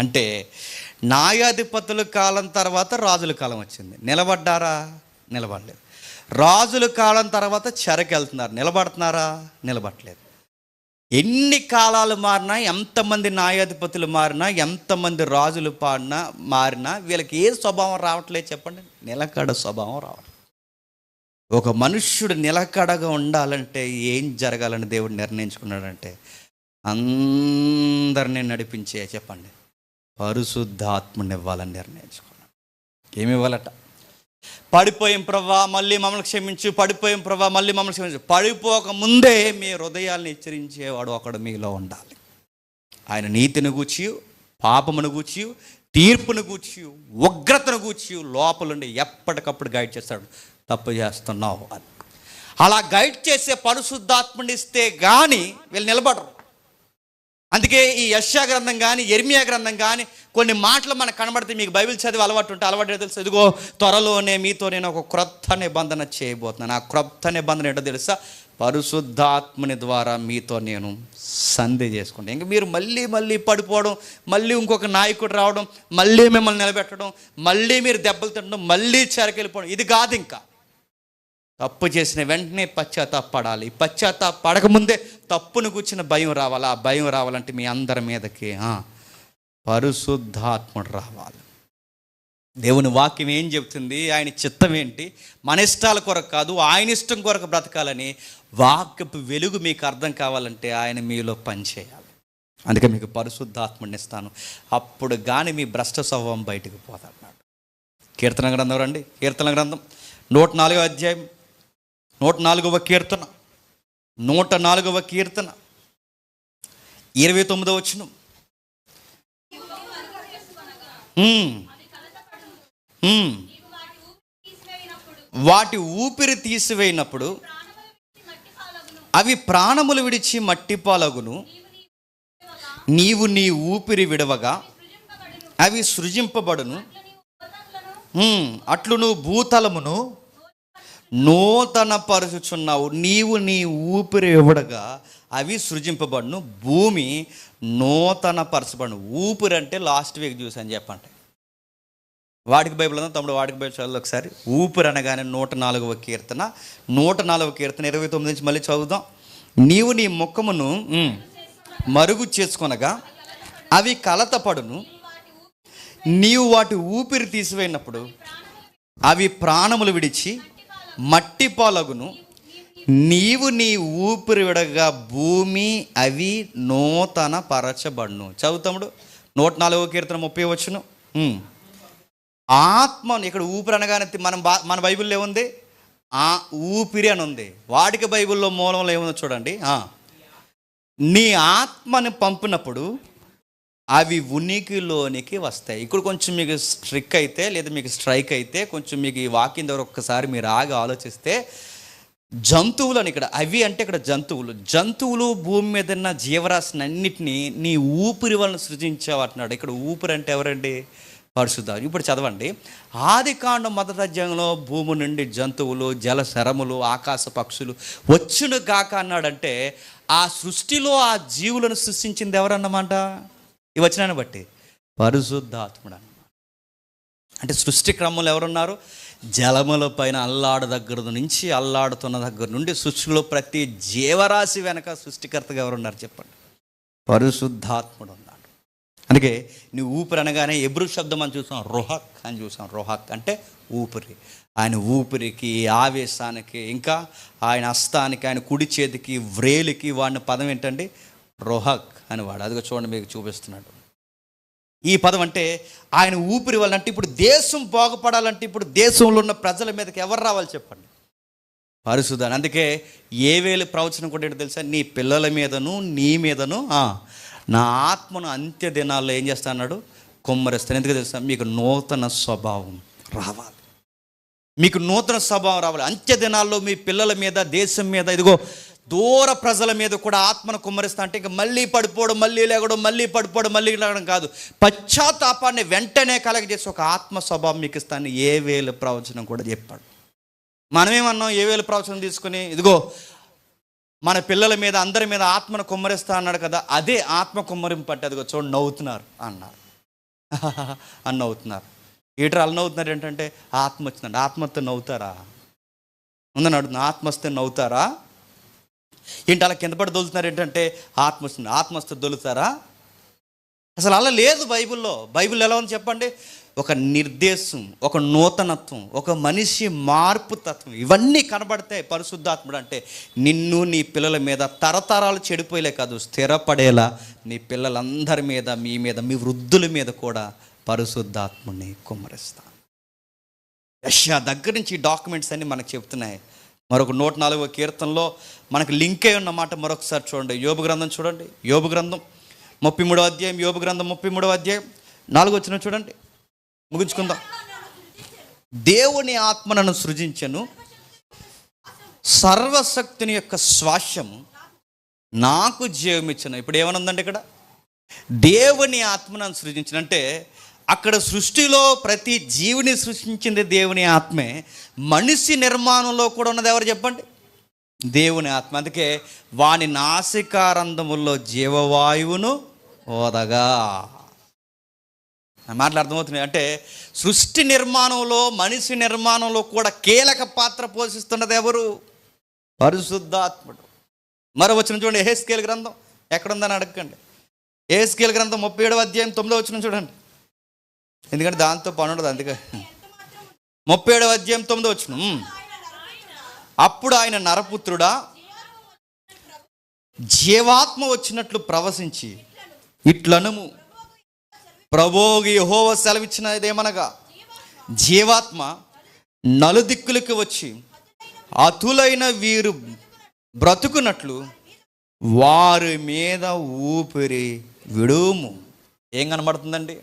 అంటే న్యాయాధిపతుల కాలం తర్వాత రాజుల కాలం వచ్చింది. నిలబడ్డారా? నిలబడలేదు. రాజుల కాలం తర్వాత చెరకెళ్తున్నారు. నిలబడుతున్నారా? నిలబడలేదు. ఎన్ని కాలాలు మారినా, ఎంతమంది న్యాయాధిపతులు మారినా, ఎంతమంది రాజులు మారినా వీళ్ళకి ఏ స్వభావం రావట్లేదు చెప్పండి? నిలకడ స్వభావం రావట్లేదు. ఒక మనుష్యుడు నిలకడగా ఉండాలంటే ఏం జరగాలని దేవుడు నిర్ణయించుకున్నాడంటే, అందరినీ నడిపించే చెప్పండి పరిశుద్ధాత్మని ఇవ్వాలని నిర్ణయించుకున్నాడు. ఏమి ఇవ్వాలట? పడిపోయాం ప్రభా మళ్ళీ మమ్మల్ని క్షమించు, పడిపోయాం ప్రభా మళ్ళీ మమ్మల్ని క్షమించు. పడిపోక ముందే మీ హృదయాల్ని హెచ్చరించేవాడు ఒకడు మీలో ఉండాలి. ఆయన నీతిని గూర్చి, పాపమును గూర్చి, తీర్పును గూర్చి, ఉగ్రతను గూర్చి లోపలుండి ఎప్పటికప్పుడు గైడ్ చేస్తాడు. తప్పు చేస్తున్నావు అని. అలా గైడ్ చేసే పరిశుద్ధాత్మని ఇస్తే కానీ వీళ్ళు నిలబడరు. అందుకే ఈ యెషయా గ్రంథం కానీ, యెర్మీయా గ్రంథం కానీ కొన్ని మాటలు మనకు కనబడితే, మీకు బైబిల్ చదివి అలవాటు ఉంటే అలవాటు తెలుసు. ఇదిగో త్వరలోనే మీతో నేను ఒక క్రొత్త నిబంధన చేయబోతున్నాను. ఆ క్రొత్త నిబంధన ఏంటో తెలుసా? పరిశుద్ధాత్మని ద్వారా మీతో నేను సంధి చేసుకుంటాను. ఇంక మీరు మళ్ళీ మళ్ళీ పడిపోవడం, మళ్ళీ ఇంకొక నాయకుడు రావడం, మళ్ళీ మిమ్మల్ని నిలబెట్టడం, మళ్ళీ మీరు దెబ్బలు తినడం, మళ్ళీ చెరకెళ్ళిపోవడం, ఇది కాదు. ఇంకా తప్పు చేసిన వెంటనే పశ్చాత్తాపడాలి. పడకముందే తప్పును కూర్చిన భయం రావాలి. ఆ భయం రావాలంటే మీ అందరి మీదకి పరిశుద్ధాత్ముడు రావాలి. దేవుని వాక్యం ఏం చెబుతుంది? ఆయన చిత్తం ఏంటి? మన ఇష్టాల కొరకు కాదు, ఆయన ఇష్టం కొరకు బ్రతకాలని వాక్యపు వెలుగు మీకు అర్థం కావాలంటే ఆయన మీలో పనిచేయాలి. అందుకే మీకు పరిశుద్ధాత్ముడిని ఇస్తాను, అప్పుడు కానీ మీ భ్రష్ట స్వభావం బయటకు పోతాడు. కీర్తన గ్రంథం రండి. కీర్తన గ్రంథం 104వ అధ్యాయం 104వ కీర్తన 104వ కీర్తన 29వ వచనం. వాటి ఊపిరి తీసివేయినప్పుడు అవి ప్రాణములు విడిచి మట్టిపాలగును. నీవు నీ ఊపిరి విడవగా అవి సృజింపబడును. అట్లు నువ్వు భూతలమును నూతన పరుచుచున్నావు. నీవు నీ ఊపిరి ఇవ్వడగా అవి సృజింపబడును, భూమి నూతన పరచబడును. ఊపిరి అంటే లాస్ట్ వీక్ చూసాను చెప్పండి. వాడికి బైబిల్ ఉందా తమ్ముడు? వాడికి బైబిల్ చదువు ఒకసారి. ఊపిరి అనగానే 104వ కీర్తన 104వ కీర్తన 29 నుంచి మళ్ళీ చదువుదాం. నీవు నీ ముఖమును మరుగు చేసుకొనగా అవి కలతపడును. నీవు వాటి ఊపిరి తీసివేయినప్పుడు అవి ప్రాణములు విడిచి మట్టిపాలగును. నీవు నీ ఊపిరి విడగా భూమి అవి నూతన పరచబడును. చదువుతాముడు 104వ కీర్తన 30వ వచనం. ఆత్మను, ఇక్కడ ఊపిరి అనగానే మన బైబిల్లో ఏముంది? ఊపిరి అని ఉంది. వాడికి బైబిల్లో మూలంలో ఏముందో చూడండి. నీ ఆత్మని పంపినప్పుడు అవి ఉనికిలోనికి వస్తాయి. ఇక్కడ కొంచెం మీకు స్ట్రిక్ అయితే, లేదా మీకు స్ట్రైక్ అయితే, కొంచెం మీకు ఈ వాక్యం ద్వారా ఒక్కసారి మీరు ఆగి ఆలోచిస్తే, జంతువులు అని ఇక్కడ, అవి అంటే ఇక్కడ జంతువులు భూమి మీద ఉన్న జీవరాశిని అన్నిటినీ నీ ఊపిరి వలన సృజించావంటున్నాడు. ఇక్కడ ఊపిరి అంటే ఎవరండి? పరిశుద్ధాత్మ. ఇప్పుడు చదవండి. ఆదికాండం 1వ అధ్యాయంలో భూమి నుండి జంతువులు, జల శరములు, ఆకాశ పక్షులు వచ్చును గాక అన్నాడంటే ఆ సృష్టిలో ఆ జీవులను సృష్టించింది ఎవరన్నమాట? ఈ వచనాన్ని బట్టి పరిశుద్ధాత్ముడు అన్నమాట. అంటే సృష్టి క్రమంలో ఎవరున్నారు? జలముల పైన అల్లాడుతున్న దగ్గర నుండి సృష్టిలో ప్రతి జీవరాశి వెనక సృష్టికర్తగా ఎవరున్నారు చెప్పండి? పరిశుద్ధాత్ముడు ఉన్నాడు. అందుకే నీ ఊపిరి అనగానే ఎబ్రూ శబ్దం అని చూసాం, రోహక్ అని చూసాం. రోహక్ అంటే ఊపిరి. ఆయన ఊపిరికి, ఆవేశానికి, ఇంకా ఆయన హస్తానికి, ఆయన కుడి చేతికి, వ్రేలికి వాడిన పదం ఏంటండి? రోహక్ అని వాడు. అదిగో చూడండి, మీకు చూపిస్తున్నాడు. ఈ పదం అంటే ఆయన ఊపిరి వల్ల. అంటే ఇప్పుడు దేశం బాగుపడాలంటే ఇప్పుడు దేశంలో ఉన్న ప్రజల మీదకి ఎవరు రావాలి చెప్పండి? పరిశుద్ధాన్ని. అందుకే యేవేలు ప్రవచనం కూడా ఏంటో తెలుసా? నీ పిల్లల మీదను నీ మీదను నా ఆత్మను అంత్య దినాల్లో ఏం చేస్తా అన్నాడు? కుమ్మరిస్తాను. ఎందుకు తెలుసా? మీకు నూతన స్వభావం రావాలి. మీకు నూతన స్వభావం రావాలి. అంత్య దినాల్లో మీ పిల్లల మీద, దేశం మీద, ఇదిగో దూర ప్రజల మీద కూడా ఆత్మను కుమ్మరిస్తా. అంటే ఇక మళ్ళీ పడిపోవడం, మళ్ళీ లేగడం, మళ్ళీ పడిపోవడం, మళ్ళీ లేగడం కాదు. పశ్చాత్తాపాన్ని వెంటనే కలగజేసి ఒక ఆత్మ స్వభావం మీకు ఇస్తాను యేవేలు ప్రవచనం కూడా చెప్పాడు. మనమేమన్నాం? యేవేలు ప్రవచనం తీసుకుని ఇదిగో మన పిల్లల మీద, అందరి మీద ఆత్మను కుమ్మరిస్తా అన్నాడు కదా. అదే ఆత్మ కుమ్మరింపు అంటే అదిగో చూడండి నవ్వుతున్నారు అన్నారు. అని నవ్వుతున్నారు. ఏటర్ అలా నవ్వుతున్నారు ఏంటంటే ఆత్మ వచ్చిందండి. ఆత్మతో నవ్వుతారా? ఉందని అడుగుతున్నా, ఆత్మ వస్తే నవ్వుతారా ఏంటి? అలా కింద పడి దొలుతున్నారు ఏంటంటే ఆత్మ వస్తుంది. ఆత్మ వస్తే దొలుతారా? అసలు అలా లేదు బైబిల్లో. బైబిల్ ఎలా ఉంది చెప్పండి? ఒక నిర్దేశం, ఒక నూతనత్వం, ఒక మనిషి మార్పు తత్వం, ఇవన్నీ కనబడతాయి. పరిశుద్ధాత్ముడు అంటే నిన్ను నీ పిల్లల మీద తరతరాలు చెడిపోయేలే కాదు, స్థిరపడేలా నీ పిల్లలందరి మీద, మీ మీద, మీ వృద్ధుల మీద కూడా పరిశుద్ధాత్ముడిని కుమ్మరిస్తాను. యెషయా దగ్గర నుంచి ఈ డాక్యుమెంట్స్ అన్నీ మనకు చెప్తున్నాయి. మరొక 104వ కీర్తనలో మనకు లింక్ అయి ఉన్నమాట మరొకసారి చూడండి. యోబు గ్రంథం చూడండి. యోబు గ్రంథం 33వ అధ్యాయం. యోబు గ్రంథం 33వ అధ్యాయం 4వ వచనం చూడండి. ముగించుకుందాం. దేవుని ఆత్మ నన్ను సృజించెను, సర్వశక్తుని యొక్క శ్వాసము నాకు జీవమిచ్చను. ఇప్పుడు ఏమనుందండి ఇక్కడ? దేవుని ఆత్మ నన్ను సృజించను అంటే అక్కడ సృష్టిలో ప్రతి జీవిని సృష్టించింది దేవుని ఆత్మే. మనిషి నిర్మాణంలో కూడా ఉన్నది ఎవరు చెప్పండి? దేవుని ఆత్మ. అందుకే వాని నాసికారంధముల్లో జీవవాయువును ఓదగా. మాటలు అర్థమవుతున్నాయి. అంటే సృష్టి నిర్మాణంలో, మనిషి నిర్మాణంలో కూడా కీలక పాత్ర పోషిస్తున్నది ఎవరు? పరిశుద్ధాత్ముడు. మరో వచనం చూడండి. యెహెజ్కేలు గ్రంథం ఎక్కడుందని అడగండి. యెహెజ్కేలు గ్రంథం 37వ అధ్యాయం 9వ వచనం చూడండి. ఎందుకంటే దాంతో పని ఉండదు. అందుకే 37వ అధ్యాయం 9వ వచనం. అప్పుడు ఆయన నరపుత్రుడా, జీవాత్మ వచ్చినట్లు ప్రవశించి ఇట్లనుము, ప్రభువు యెహోవా సెలవిచ్చినదేమనగా, జీవాత్మ నలుదిక్కులకి వచ్చి అతులైన వీరు బ్రతుకున్నట్లు వారి మీద ఊపిరి విడుము. ఏం కనబడుతుందండి?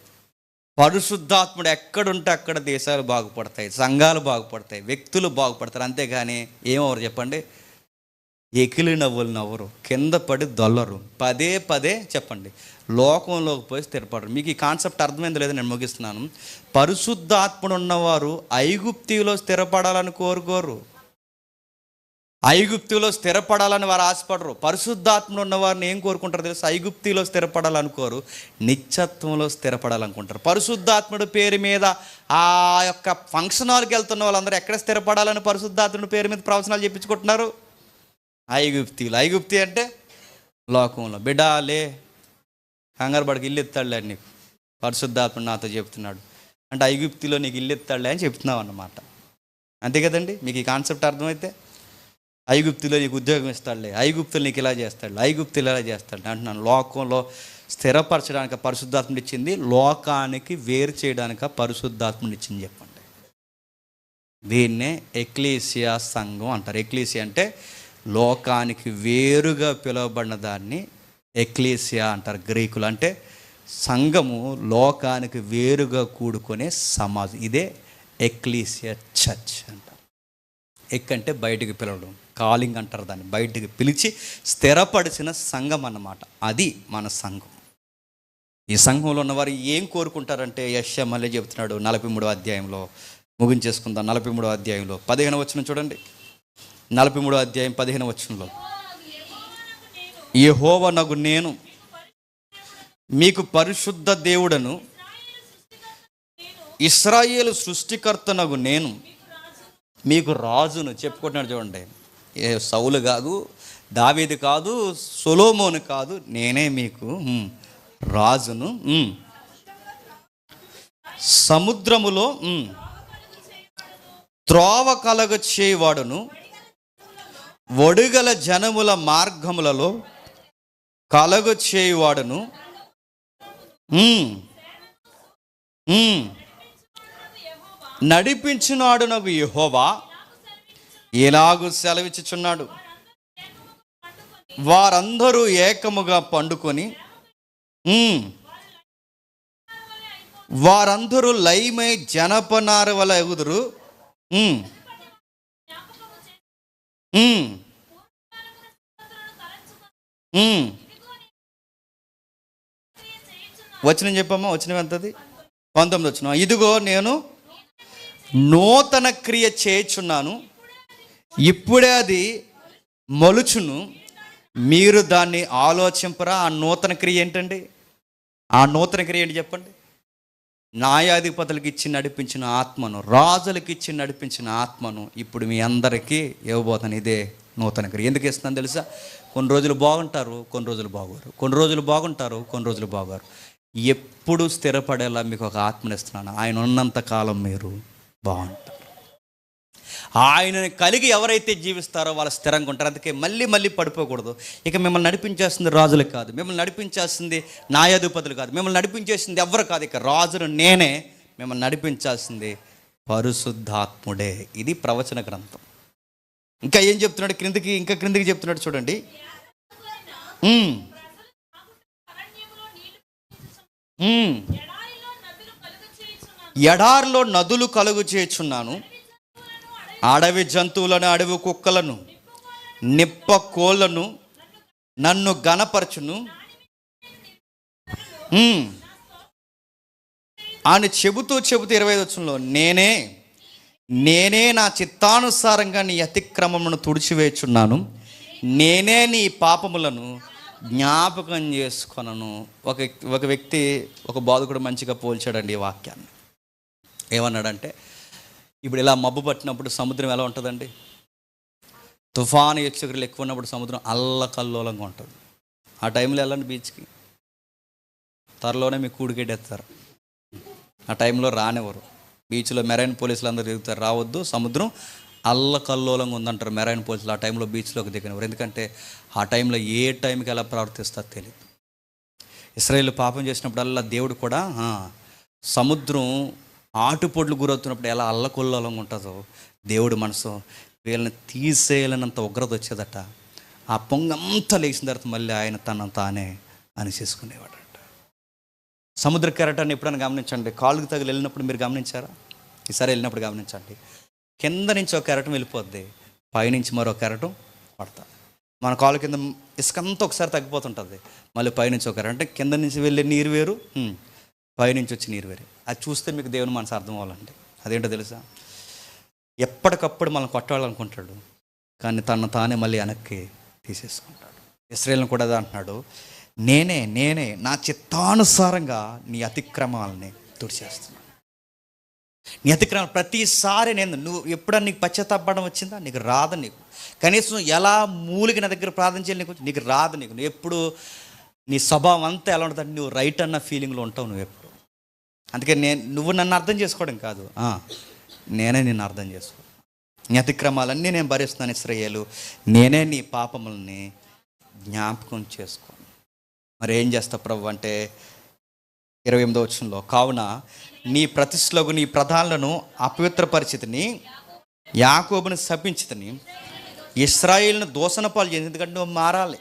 పరిశుద్ధాత్ముడు ఎక్కడుంటే అక్కడ దేశాలు బాగుపడతాయి, సంఘాలు బాగుపడతాయి, వ్యక్తులు బాగుపడతారు. అంతేగాని ఏమవరు చెప్పండి? ఎకిలి నవ్వులు నవ్వరు, కింద పడి దొల్లరు, పదే పదే చెప్పండి లోకంలోకి పోయి స్థిరపడరు. మీకు ఈ కాన్సెప్ట్ అర్థమైందో లేదో నేను ముగిస్తున్నాను. పరిశుద్ధాత్ముడు ఉన్నవారు ఐగుప్తిలో స్థిరపడాలని కోరుకోరు, ఐగుప్తిలో స్థిరపడాలని వారు ఆశపడరు. పరిశుద్ధాత్ముడు ఉన్నవారిని ఏం కోరుకుంటారు తెలుసు? ఐగుప్తిలో స్థిరపడాలనుకోరు, నిత్యత్వంలో స్థిరపడాలనుకుంటారు. పరిశుద్ధాత్ముడు పేరు మీద ఆ యొక్క ఫంక్షన్ హాల్కి వెళ్తున్న వాళ్ళందరూ ఎక్కడ స్థిరపడాలని పరిశుద్ధాత్ముడి పేరు మీద ప్రవచనాలు చెప్పించుకుంటున్నారు? ఐగుప్తిలో. ఐగుప్తి అంటే లోకంలో. బిడ్డాలే కంగారు పడికి ఇల్లు ఎత్తాడులే నీకు, పరిశుద్ధాత్ముడు నాతో చెప్తున్నాడు అంటే ఐగుప్తిలో నీకు ఇల్లు ఎత్తాడులే అని చెప్తున్నావు అన్నమాట. అంతే కదండి? మీకు ఈ కాన్సెప్ట్ అర్థమైతే ఐగుప్తులో నీకు ఉద్యోగం ఇస్తాడులే, ఐగుప్తులు నీకు ఇలా చేస్తాడు, ఐగుప్తులు ఇలా చేస్తాడు అంటున్నాను. లోకంలో స్థిరపరచడానికి పరిశుద్ధాత్ముడు ఇచ్చింది, లోకానికి వేరు చేయడానికి పరిశుద్ధాత్ముడు ఇచ్చింది. చెప్పండి. దీన్నే ఎక్లీసియా సంఘం అంటారు. ఎక్లీసియా అంటే లోకానికి వేరుగా పిలువబడిన దాన్ని ఎక్లీసియా అంటారు గ్రీకులు. అంటే సంఘము లోకానికి వేరుగా కూడుకునే సమాజం. ఇదే ఎక్లీసియా చర్చ్ అంటారు. అంటే బయటికి పిలవడం, కాలింగ్ అంటారు దాన్ని. బయటికి పిలిచి స్థిరపడిచిన సంఘం అన్నమాట. అది మన సంఘం. ఈ సంఘంలో ఉన్నవారు ఏం కోరుకుంటారంటే యెషయా మళ్ళీ చెబుతున్నాడు 43వ అధ్యాయంలో. ముగించేసుకుందాం. 43వ అధ్యాయంలో 15వ వచనం చూడండి. 43వ అధ్యాయం 15వ వచనంలో, యెహోవానగు నేను మీకు పరిశుద్ధ దేవుడను, ఇశ్రాయేలు సృష్టికర్తనగు నేను మీకు రాజును చెప్పుకుంటున్నాడు. చూడండి, ఏ సౌలు కాదు, దావీదు కాదు, సొలొమోను కాదు, నేనే మీకు రాజును. సముద్రములో త్రోవ కలగ చేయవాడును, ఒడుగల జనముల మార్గములలో కలగ చేయువాడును, నడిపించునాడునగు యెహోవా ఎలాగూ సెలవిచ్చుచున్నాడు, వారందరూ ఏకముగా పండుకొని వారందరూ లయమై జనపనార వల ఎగుదురు. వచనం చెప్పమ్మా. వచనం ఎంతది? 19 వచనం. ఇదిగో నేను నూతన క్రియ చేయుచున్నాను, ఇప్పుడే అది మొలుచును, మీరు దాన్ని ఆలోచింపరా. ఆ నూతన క్రియ ఏంటండి? ఆ నూతన క్రియ ఏంటి చెప్పండి? న్యాయాధిపతులకు ఇచ్చి నడిపించిన ఆత్మను, రాజులకు ఇచ్చి నడిపించిన ఆత్మను ఇప్పుడు మీ అందరికీ ఇవ్వబోతాను. ఇదే నూతన క్రియ. ఎందుకు ఇస్తున్నాను తెలుసా? కొన్ని రోజులు బాగుంటారు, కొన్ని రోజులు బాగోరు. కొన్ని రోజులు బాగుంటారు, కొన్ని రోజులు బాగోరు. ఎప్పుడు స్థిరపడేలా మీకు ఒక ఆత్మను ఇస్తున్నాను. ఆయన ఉన్నంత కాలం మీరు బాగుంటారు. ఆయనని కలిగి ఎవరైతే జీవిస్తారో వాళ్ళు స్థిరంగా ఉంటారు. అందుకే మళ్ళీ మళ్ళీ పడిపోకూడదు. ఇక మిమ్మల్ని నడిపించేస్తుంది రాజులకు కాదు, మిమ్మల్ని నడిపించేస్తుంది న్యాయాధిపతులు కాదు, మిమ్మల్ని నడిపించేసింది ఎవరు కాదు. ఇక రాజును నేనే. మిమ్మల్ని నడిపించాల్సింది పరిశుద్ధాత్ముడే. ఇది ప్రవచన గ్రంథం. ఇంకా ఏం చెప్తున్నాడు క్రిందికి, ఇంకా క్రిందికి చెప్తున్నాడు చూడండి. ఎడారిలో నదులు కలుగు చేయుచున్నాను, అడవి జంతువులను, అడవి కుక్కలను, నిప్ప కోళ్ళను నన్ను గణపరచును అని చెబుతూ 25వ వచనంలో నేనే నా చిత్తానుసారంగా నీ అతిక్రమమును తుడిచివేచున్నాను, నేనే నీ పాపములను జ్ఞాపకం చేసుకొనను. ఒక వ్యక్తి, ఒక బోధకుడు మంచిగా పోల్చాడండి ఈ వాక్యాన్ని. ఏమన్నాడంటే, ఇప్పుడు ఇలా మబ్బు పట్టినప్పుడు సముద్రం ఎలా ఉంటుందండి? తుఫాను హెచ్చరికలు ఎక్కువ ఉన్నప్పుడు సముద్రం అల్లకల్లోలంగా ఉంటుంది. ఆ టైంలో వెళ్ళండి బీచ్కి, త్వరలోనే మీకు కూడికెట్టేస్తారు. ఆ టైంలో రానివ్వరు. బీచ్లో మెరైన్ పోలీసులు అందరూ తిరుగుతారు, రావద్దు, సముద్రం అల్లకల్లోలంగా ఉందంటారు మెరైన్ పోలీసులు. ఆ టైంలో బీచ్లోకి దిగనివ్వరు. ఎందుకంటే ఆ టైంలో ఏ టైంకి ఎలా ప్రవర్తిస్తారో తెలియదు. ఇశ్రాయేలు పాపం చేసినప్పుడల్లా దేవుడు కూడా సముద్రం ఆటుపోట్లు గురవుతున్నప్పుడు ఎలా అల్లకొల్లోలంగా ఉంటుందో దేవుడు మనసు వీళ్ళని తీసేయాలన్నంత ఉగ్రత వచ్చేదట. ఆ పొంగంతా లేచిన తర్వాత మళ్ళీ ఆయన తన తానే అనిచేసుకునేవాడట. సముద్ర కెరటాన్ని ఎప్పుడైనా గమనించండి. కాళ్ళకు తగిలి వెళ్ళినప్పుడు మీరు గమనించారా? ఈసారి వెళ్ళినప్పుడు గమనించండి. కింద నుంచి ఒక కెరటం వెళ్ళిపోద్ది, పైనుంచి మరో కెరటం పడుతుంది. మన కాళ్ళ కింద ఇసుకంతా ఒకసారి తగ్గిపోతుంటుంది, మళ్ళీ పైనుంచి ఒక కెరటం. అంటే కింద నుంచి వెళ్ళే నీరు వేరు, పైనుంచి వచ్చి నీరు వేరు. అది చూస్తే మీకు దేవుని మనసు అర్థం అవ్వాలండి. అదేంటో తెలుసా? ఎప్పటికప్పుడు మనం కొట్టాలనుకుంటాడు, కానీ తను తానే మళ్ళీ వెనక్కి తీసేసుకుంటాడు. ఇశ్రాయేలును కూడా అంటున్నాడు, నేనే నా చిత్తానుసారంగా నీ అతిక్రమాలని తుడిచేస్తున్నాను. నీ అతిక్రమం ప్రతిసారి నువ్వు ఎప్పుడన్నా నీకు పశ్చాత్తాపడం వచ్చిందా? నీకు రాదు. నీకు కనీసం ఎలా మూలికి నా దగ్గర ప్రార్థన చేయాలి నీకు రాదు. నువ్వు ఎప్పుడు నీ స్వభావం అంతా ఎలా ఉంటుందంటే నువ్వు రైట్ అన్న ఫీలింగ్లో ఉంటావు నువ్వు ఎప్పుడు. అందుకే నువ్వు నన్ను అర్థం చేసుకోవడం కాదు, నేనే నిన్ను అర్థం చేసుకో. నీ అతిక్రమాలన్నీ నేను భరిస్తున్నాను ఇశ్రాయేలు, నేనే నీ పాపములని జ్ఞాపకం చేసుకోను. మరి ఏం చేస్తావు ప్రభు అంటే 28వ వచనంలో, కావున నీ ప్రతిష్టలకు నీ ప్రధానులను అపవిత్ర పరిస్థితిని, యాకోబుని శపించితిని, ఇశ్రాయేలును దూషణ పాలు చేసి. ఎందుకంటే నువ్వు మారాలి.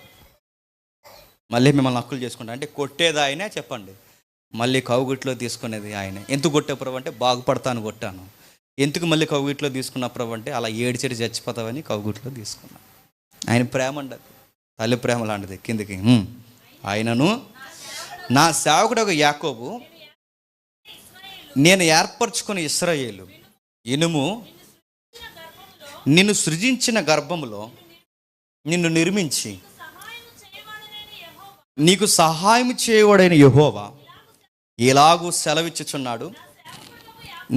మళ్ళీ మిమ్మల్ని హక్కులు చేసుకుంటా అంటే కొట్టేది ఆయనే చెప్పండి, మళ్ళీ కౌగిట్లో తీసుకునేది ఆయనే. ఎందుకు కొట్టే ప్రభు అంటే బాగుపడతాను కొట్టాను. ఎందుకు మళ్ళీ కౌగిట్లో తీసుకున్న ప్రభు అంటే అలా ఏడిచెడి చచ్చిపోతావని కౌగిట్లో తీసుకున్నా. ఆయన ప్రేమ అండి, తల్లి ప్రేమ లాంటిది. కిందికి ఆయనను నా సేవకుడు యాకోబు, నేను ఏర్పరచుకుని ఇశ్రాయేలు, ఇనుము, నిన్ను సృజించిన గర్భములో నిన్ను నిర్మించి నీకు సహాయం చేయవాడైన యెహోవా ఇలాగూ సెలవిచ్చుచున్నాడు,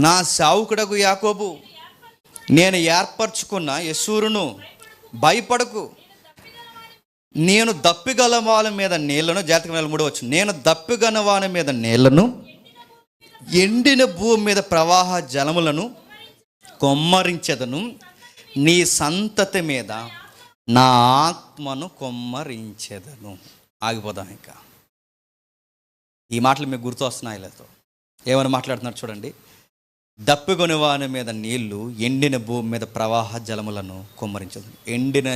నా సేవకుడగు యాకోబు, నేను ఏర్పరచుకున్న యెషూరును, భయపడకు, నేను దప్పిగలవాని మీద నీళ్లను, జాతకం 3 నేను దప్పిగలవాని మీద నీళ్లను, ఎండిన భూమి మీద ప్రవాహ జలములను కొమ్మరించెదను, నీ సంతతి మీద నా ఆత్మను కొమ్మరించెదను. ఆగిపోదాం. ఇంకా ఈ మాటలు మీకు గుర్తు వస్తున్నాయి లేదో? ఏమని మాట్లాడుతున్నారు చూడండి. దప్పిగొని వాని మీద నీళ్లు, ఎండిన భూమి మీద ప్రవాహ జలములను కొమ్మరించదు. ఎండిన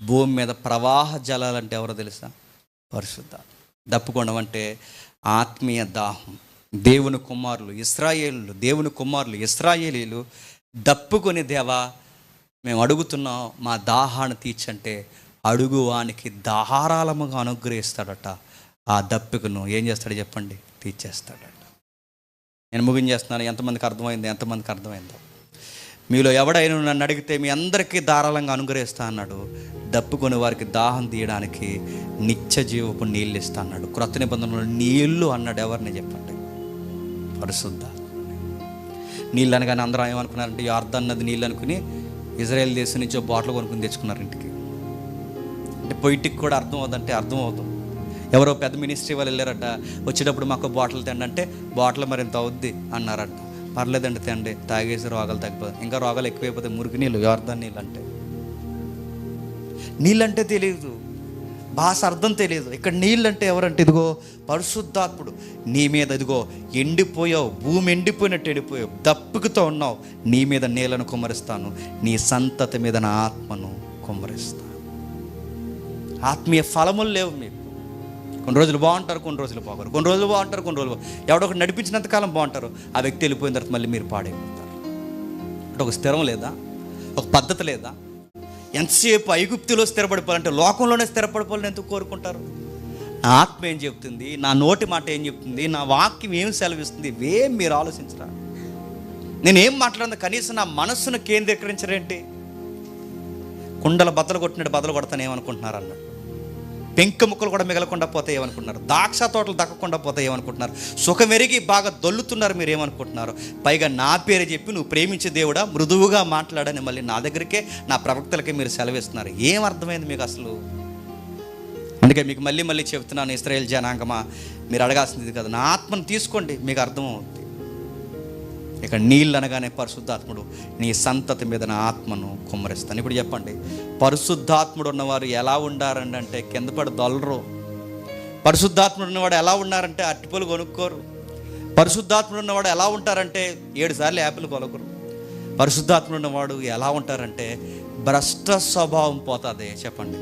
భూమి మీద ప్రవాహ జలాలు అంటే ఎవరో తెలుసా? పరిశుద్ధ. దప్పుకోవడం అంటే ఆత్మీయ దాహం. దేవుని కుమారులు ఇశ్రాయేలు, దేవుని కుమారులు ఇశ్రాయేలీలు దప్పుకొని, దేవా మేము అడుగుతున్నాం, మా దాహాన్ని తీర్చంటే అడుగువానికి ధారాళముగా అనుగ్రహిస్తాడట. ఆ దప్పికను ఏం చేస్తాడో చెప్పండి? తీర్చేస్తాడట. నేను ముగించేస్తున్నాను. ఎంతమందికి అర్థమైంది? ఎంతమందికి అర్థమైందో? మీలో ఎవడైనా నన్ను అడిగితే మీ అందరికీ ధారాళంగా అనుగ్రహిస్తా అన్నాడు. దప్పుకొని వారికి దాహం తీయడానికి నిత్య జీవపు నీళ్ళు ఇస్తా అన్నాడు. క్రొత్త నిబంధనలో నీళ్ళు అన్నాడు. ఎవరిని చెప్పండి? పరిశుద్ధ నీళ్ళు అనగానే అందరూ ఏమనుకున్నారంటే యార్దాన్ నది నీళ్ళు అనుకుని ఇజ్రాయెల్ దేశం నుంచి బాటిల్ కొనుక్కుని తెచ్చుకున్నారు ఇంటికి. అంటే పొయిటికి కూడా అర్థం అవుతుందంటే అర్థం అవుతాం. ఎవరో పెద్ద మినిస్ట్రీ వాళ్ళు వెళ్ళారట, వచ్చేటప్పుడు మాకు బాటిల్ తిండి అంటే బాటిల్ మరి ఎంత అవుద్ది అన్నారట. పర్లేదండి తిండి, తాగేసి రోగాలు తగ్గిపోతాయి. ఇంకా రోగాలు ఎక్కువైపోతాయి. మురికి నీళ్ళు, యార్దాన్ నీళ్ళు అంటే. నీళ్ళంటే తెలియదు, భాష అర్థం తెలియదు. ఇక్కడ నీళ్ళంటే ఎవరంటే ఇదిగో పరిశుద్ధాత్ముడు. నీ మీద ఇదిగో ఎండిపోయావు, భూమి ఎండిపోయినట్టు ఎండిపోయావు, దప్పికతో ఉన్నావు, నీ మీద నీళ్ళను కుమ్మరిస్తాను, నీ సంతతి మీద నా ఆత్మను కుమ్మరిస్తాను. ఆత్మీయ ఫలములు లేవు మీకు. కొన్ని రోజులు బాగుంటారు, కొన్ని రోజులు బాగోరు. కొన్ని రోజులు బాగుంటారు, కొన్ని రోజులు ఎవడో ఒకటి నడిపించినంతకాలం బాగుంటారు. ఆ వ్యక్తి వెళ్ళిపోయిన తర్వాత మళ్ళీ మీరు పాడైపోతారు. అంటే ఒక స్థిరం లేదా, ఒక పద్ధతి లేదా? ఎంతసేపు ఐగుప్తులో స్థిరపడిపోవాలంటే లోకంలోనే స్థిరపడిపోవాలని ఎందుకు కోరుకుంటారు? నా ఆత్మ ఏం చెప్తుంది, నా నోటి మాట ఏం చెప్తుంది, నా వాక్యం ఏం సెలవిస్తుంది, ఇవేం మీరు ఆలోచించరా? నేనేం మాట్లాడినా కనీసం నా మనస్సును కేంద్రీకరించరేంటి? కుండల బద్దలు కొట్టినట్టు బద్దలు కొడతాను ఏమనుకుంటున్నారు అన్నట్టు. పెంక ముక్కలు కూడా మిగలకుండా పోతే ఏమనుకుంటున్నారు? ద్రాక్ష తోటలు దక్కకుండా పోతే ఏమనుకుంటున్నారు? సుఖం ఎరిగి బాగా దొల్లుతున్నారు మీరు ఏమనుకుంటున్నారు? పైగా నా పేరు చెప్పి నువ్వు ప్రేమించే దేవుడా, మృదువుగా మాట్లాడని మళ్ళీ నా దగ్గరికే, నా ప్రవక్తలకే మీరు సెలవిస్తున్నారు. ఏం అర్థమైంది మీకు అసలు? అందుకే మీకు మళ్ళీ మళ్ళీ చెప్తున్నాను, ఇశ్రాయేల్ జనాంగమా, మీరు అడగాల్సింది కదా, నా ఆత్మను తీసుకోండి, మీకు అర్థమవుతుంది. ఇక నీళ్ళు అనగానే పరిశుద్ధాత్ముడు, నీ సంతతి మీద నా ఆత్మను కుమ్మరిస్తాను. ఇప్పుడు చెప్పండి, పరిశుద్ధాత్ముడు ఉన్నవారు ఎలా ఉండారండి అంటే కింద పడి దొల్లరు. పరిశుద్ధాత్ముడు ఉన్నవాడు ఎలా ఉన్నారంటే అట్టిపూలు కొనుక్కోరు. పరిశుద్ధాత్ముడు ఉన్నవాడు ఎలా ఉంటారంటే 7 సార్లు యాపిల్ కొలకరు. పరిశుద్ధాత్ముడు ఉన్నవాడు ఎలా ఉంటారంటే భ్రష్ట స్వభావం పోతుంది. చెప్పండి,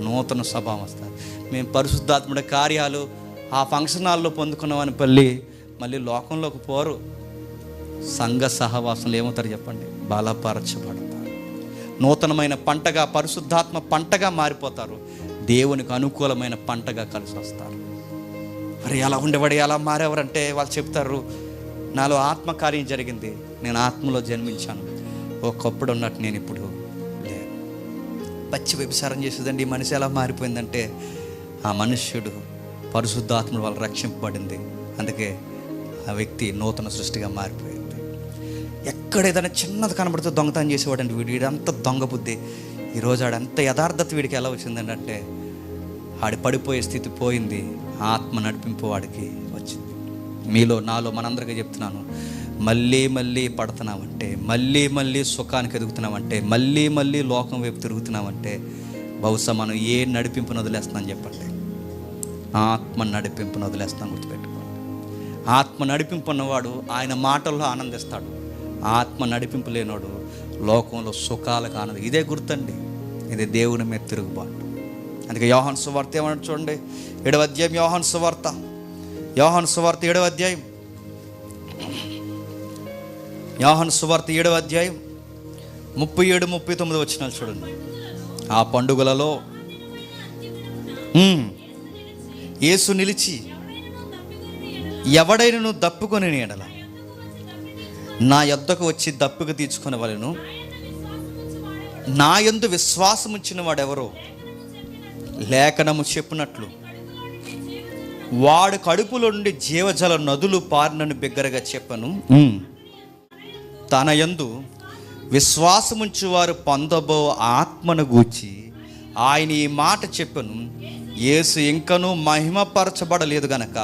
నూతన స్వభావం వస్తుంది. మేము పరిశుద్ధాత్ముడి కార్యాలు ఆ ఫంక్షన్ హాల్లో పొందుకున్నామని మళ్ళీ లోకంలోకి పోరు. సంఘ సహవాసంలో ఏమవుతారు చెప్పండి? బలపరచబడతారు. నూతనమైన పంటగా, పరిశుద్ధాత్మ పంటగా మారిపోతారు. దేవునికి అనుకూలమైన పంటగా కలిసి వస్తారు. మరి ఎలా ఉండేవాడు, ఎలా మారేవారంటే వాళ్ళు చెప్తారు, నాలో ఆత్మకార్యం జరిగింది, నేను ఆత్మలో జన్మించాను, ఒకప్పుడు ఉన్నట్టు నేను ఇప్పుడు లేదు. పచ్చి వ్యభిచారం చేసేదండి ఈ మనిషి ఎలా మారిపోయిందంటే ఆ మనుష్యుడు పరిశుద్ధాత్ముడు వల్ల రక్షింపబడింది. అందుకే ఆ వ్యక్తి నూతన సృష్టిగా మారిపోయింది. ఎక్కడ ఏదైనా చిన్నది కనబడితే దొంగతనం చేసేవాడండి వీడంతా దొంగ బుద్ధి. ఈరోజు ఆడంత యథార్థత వీడికి ఎలా వచ్చిందంటే ఆడి పడిపోయే స్థితి పోయింది, ఆత్మ నడిపింపు వాడికి వచ్చింది. మీలో నాలో మనందరికీ చెప్తున్నాను, మళ్ళీ మళ్ళీ పడుతున్నామంటే, మళ్ళీ మళ్ళీ సుఖానికి ఎదుగుతున్నామంటే, మళ్ళీ మళ్ళీ లోకం వైపు తిరుగుతున్నామంటే బహుశా మనం ఏ నడిపింపును వదిలేస్తున్నాం చెప్పండి? ఆత్మ నడిపింపును వదిలేస్తాం. గుర్తుపెట్టుకోండి, ఆత్మ నడిపింపు ఉన్నవాడు ఆయన మాటల్లో ఆనందిస్తాడు. ఆత్మ నడిపింపు లేనోడు లోకంలో సుఖాలకు ఆనందం. ఇదే గుర్తండి, ఇది దేవుని మీద తిరుగుబాటు. అందుకే యోహాను సువార్త ఏమన్నా చూడండి, 7వ అధ్యాయం, యోహాను సువార్త 7వ అధ్యాయం, యోహాను సువార్త 7వ అధ్యాయం 37-39 వచనాలు చూడండి. ఆ పండుగలలో యేసు నిలిచి, ఎవడైనను దప్పుకొని ఎడల నా యొద్దకు వచ్చి దప్పుకు తీర్చుకునే వాళ్ళను, నా యందు విశ్వాసం ఉంచిన వాడెవరో లేఖనము చెప్పినట్లు వాడు కడుపులో నుండి జీవజల నదులు పారినను బిగ్గరగా చెప్పను. తన యందు విశ్వాసముంచు వారు పొందబో ఆత్మను గూర్చి ఆయన ఈ మాట చెప్పను. యేసు ఇంకనూ మహిమపరచబడలేదు గనక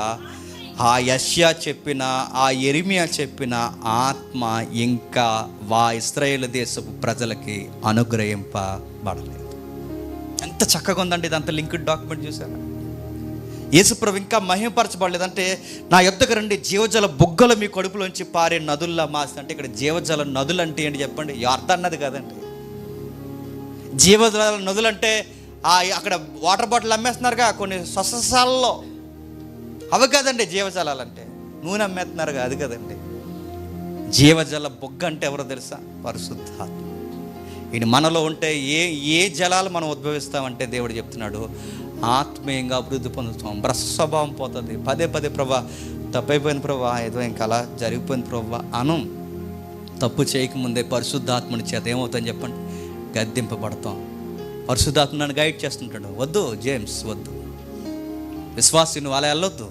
ఆ యెషయా చెప్పిన, ఆ యెరెమీయా చెప్పిన ఆత్మ ఇంకా ఇశ్రాయేలు దేశపు ప్రజలకి అనుగ్రహింపబడలేదు. ఎంత చక్కగా ఉందండి ఇదంతా లింక్డ్ డాక్యుమెంట్. చూసారా? యేసుప్రభు ఇంకా మహిమపరచబడలేదంటే నా యొద్దకు రండి, జీవజల బుగ్గలు మీ కడుపులోంచి పారే నదుల్లా మాసి. అంటే ఇక్కడ జీవజల నదులు అంటే ఏంటి చెప్పండి? యార్దాన్ నది కాదండి. జీవజల నదులు అంటే అక్కడ వాటర్ బాటిల్ అమ్మేస్తున్నారుగా కొన్ని స్వస్థశాలలో, అవి కాదండి జీవజలాలు అంటే. నూనె అమ్మేస్తున్నారుగా, అది కదండి. జీవజల బొగ్గ అంటే ఎవరో తెలుసా? పరిశుద్ధాత్మ. ఇది మనలో ఉంటే ఏ జలాలు మనం ఉద్భవిస్తామంటే దేవుడు చెప్తున్నాడు, ఆత్మీయంగా అభివృద్ధి పొందుతాం. భ్రస్వభావం పోతుంది. పదే ప్రభా తప్పైపోయిన ప్రభా, ఏదో ఇంకా అలా జరిగిపోయిన ప్రభా అనం. తప్పు చేయకముందే పరిశుద్ధాత్మని చేత ఏమవుతుందని చెప్పండి? గద్దింపబడతాం. పరిశుద్ధాత్మ నన్ను గైడ్ చేస్తుంటాడు. వద్దు జేమ్స్, వద్దు, విశ్వాసి నువ్వు అలా వెళ్ళొద్దు,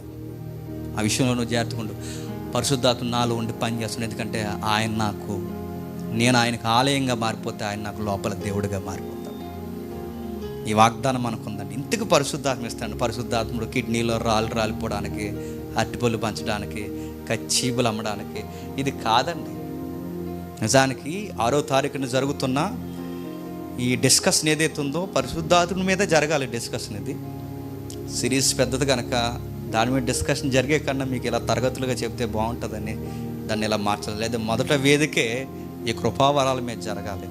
ఆ విషయంలో నువ్వు జాగ్రత్తగా ఉండు. పరిశుద్ధాత్మ నాలో ఉండి పనిచేస్తున్నాడు. ఎందుకంటే నేను ఆయనకు ఆలయంగా మారిపోతే ఆయన నాకు లోపల దేవుడిగా మారిపోతాడు. ఈ వాగ్దానం మనకుందండి. ఇంతకు పరిశుద్ధాత్మ ఇస్తాడు. పరిశుద్ధాత్ముడు కిడ్నీలో రాలిపోవడానికి, అట్టిపళ్ళు పంచడానికి, కచ్చీపులు అమ్మడానికి ఇది కాదండి. నిజానికి 6వ తారీఖున జరుగుతున్న ఈ డిస్కషన్ ఏదైతే ఉందో పరిశుద్ధాత్మ మీద జరగాలి డిస్కషన్. ఇది సిరీస్ పెద్దది కనుక దాని మీద డిస్కషన్ జరిగే కన్నా మీకు ఇలా తరగతులుగా చెప్తే బాగుంటుందని దాన్ని ఇలా మార్చాలి. లేదా మొదట వేదికే ఈ కృపావరాల మీద జరగాలి.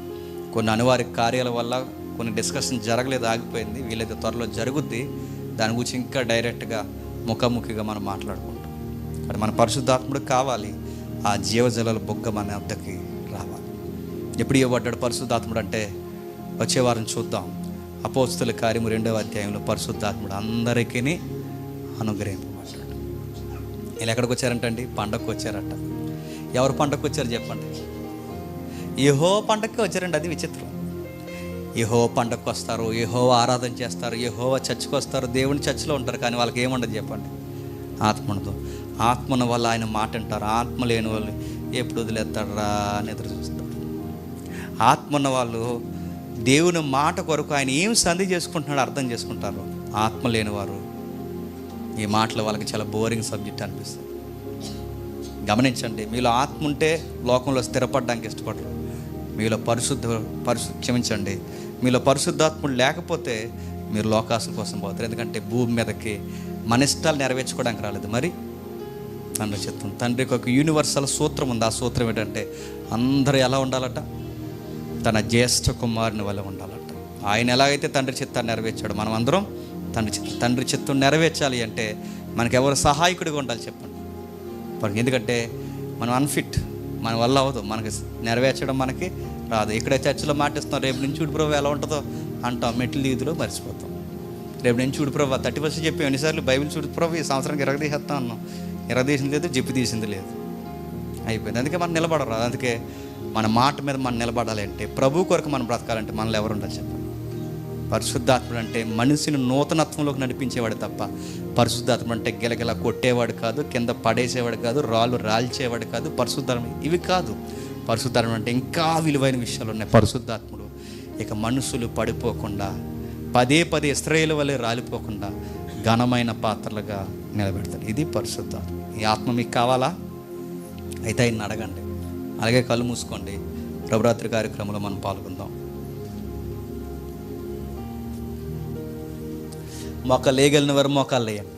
కొన్ని అనివార్య కార్యాల వల్ల కొన్ని డిస్కషన్ జరగలేదు, ఆగిపోయింది. వీలైతే త్వరలో జరుగుద్ది. దాని గురించి ఇంకా డైరెక్ట్గా ముఖాముఖిగా మనం మాట్లాడుకుంటాం. అది మన పరిశుద్ధాత్ముడు కావాలి. ఆ జీవజలాల బొగ్గ మన వద్దకి రావాలి. ఎప్పుడు ఇవ్వబడ్డాడు పరిశుద్ధాత్ముడు అంటే వచ్చే వారం చూద్దాం. అపోస్తుల కార్యము 2వ అధ్యాయంలో పరిశుద్ధాత్ముడు అందరికీ అనుగ్రహింపబడ్డాడు. వీళ్ళు ఎక్కడికి వచ్చారంటండి? పండగకు వచ్చారట. ఎవరు పండగకు వచ్చారు చెప్పండి? యెహోవా పండగకి వచ్చారండి. అది విచిత్రం. యెహోవా పండగకు వస్తారు, యెహోవా ఆరాధన చేస్తారు, యెహోవా చర్చికి వస్తారు, దేవుని చర్చిలో ఉంటారు. కానీ వాళ్ళకి ఏముండదు చెప్పండి? ఆత్మ ఉండదు. ఆత్మను వల్ల ఆయన మాట అంటారు. ఆత్మ లేని వాళ్ళు ఎప్పుడు వదిలేస్తాడరా అని ఎదురు చూస్తారు. ఆత్మ ఉన్న వాళ్ళు దేవుని మాట కొరకు ఆయన ఏం సంధి చేసుకుంటున్నాడో అర్థం చేసుకుంటారు. ఆత్మ లేనివారు ఈ మాటలు వాళ్ళకి చాలా బోరింగ్ సబ్జెక్ట్ అనిపిస్తుంది. గమనించండి, మీలో ఆత్మ ఉంటే లోకంలో స్థిరపడడానికి ఇష్టపడరు. మీలో క్షమించండి, మీలో పరిశుద్ధాత్ముడు లేకపోతే మీరు లోకాసుల కోసం పోతారు. ఎందుకంటే భూమి మీదకి మన ఇష్టాలు నెరవేర్చుకోవడానికి రాలేదు. మరి తండ్రి చిత్తం, తండ్రికి ఒక యూనివర్సల్ సూత్రం ఉంది. ఆ సూత్రం ఏంటంటే అందరూ ఎలా ఉండాలట? తన జ్యేష్ఠ కుమారుని వల్ల ఉండాలట. ఆయన ఎలాగైతే తండ్రి చిత్తాన్ని నెరవేర్చాడు, మనం అందరం తండ్రి చిత్తం నెరవేర్చాలి అంటే మనకి ఎవరు సహాయకుడిగా ఉండాలి చెప్పండి? ఎందుకంటే మనం అన్ఫిట్, మన వల్ల అవ్వదు, మనకి నెరవేర్చడం మనకి రాదు. ఇక్కడ చర్చిలో మాటిస్తున్నాం, రేపు నుంచి చూడు ప్రభు ఎలా ఉంటుందో అంటాం, మెట్లు దీదులో మర్చిపోతాం. రేపు నుంచి చూడు ప్రభు 30% చెప్పి ఎన్నిసార్లు బైబిల్ చూడు ప్రభు ఈ సంవత్సరానికి ఇరగదీసేస్తాం అన్నాం, ఇరగదీసింది లేదు, జిప్పు తీసింది లేదు, అయిపోయింది. అందుకే మనం నిలబడరు. అందుకే మన మాట మీద మనం నిలబడాలి అంటే, ప్రభు కొరకు మనం బ్రతకాలంటే మనలో ఎవరు ఉండాలి చెప్పండి? పరిశుద్ధాత్ముడు అంటే మనిషిని నూతనత్వంలోకి నడిపించేవాడు తప్ప పరిశుద్ధాత్ముడు అంటే గిలగిల కొట్టేవాడు కాదు, కింద పడేసేవాడు కాదు, రాళ్ళు రాల్చేవాడు కాదు. పరిశుద్ధాత్మ ఇవి కాదు. పరిశుద్ధాత్మ అంటే ఇంకా విలువైన విషయాలు ఉన్నాయి. పరిశుద్ధాత్ముడు ఇక మనుషులు పడిపోకుండా, పదే ఇశ్రాయేలు వలె రాలిపోకుండా ఘనమైన పాత్రలుగా నిలబెడతాడు. ఇది పరిశుద్ధాత్మ. ఈ ఆత్మ మీకు కావాలా? అయితే ఆయన అడగండి. అలాగే కళ్ళు మూసుకోండి. ప్రభురాత్రి కార్యక్రమంలో మనం పాల్గొందాం. మోకాలు లేయగలిగిన వారు మోకాలు లేయండి.